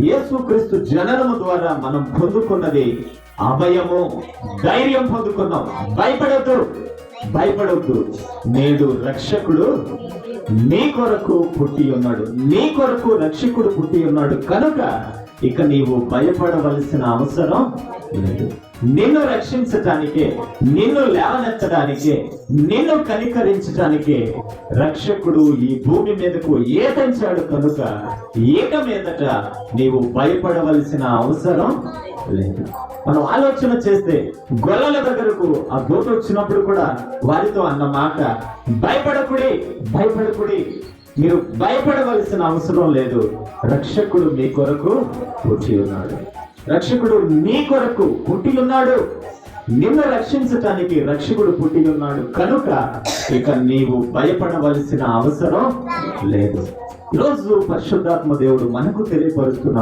యేసుక్రీస్తు జననము ద్వారా మనం పొందుకున్నది అభయము, ధైర్యం పొందుకున్నాం. భయపడొద్దు. నేడు రక్షకుడు నీ కొరకు పుట్టి ఉన్నాడు, నీ కొరకు రక్షకుడు పుట్టి ఉన్నాడు కనుక ఇక నీవు భయపడవలసిన అవసరం లేదు. నిన్ను రక్షించటానికే, నిన్ను లేవనెత్తడానికే, నిన్ను కనికరించడానికే రక్షకుడు ఈ భూమి మీదకు ఏతంచాడు కనుక ఇక మీదట నీవు భయపడవలసిన అవసరం లేదు. మనం ఆలోచన చేస్తే గొల్లల దగ్గరకు ఆ దూత వచ్చినప్పుడు కూడా వారితో అన్న మాట, భయపడకుడి, మీరు భయపడవలసిన అవసరం లేదు. రక్షకుడు మీ కొరకు పుట్టి ఉన్నాడు, రక్షకుడు నీ కొరకు పుట్టి ఉన్నాడు, నిన్ను రక్షించటానికి రక్షకుడు పుట్టి ఉన్నాడు కనుక ఇక నీవు భయపడవలసిన అవసరం లేదు. ఈరోజు పరిశుద్ధాత్మ దేవుడు మనకు తెలియపరుస్తున్న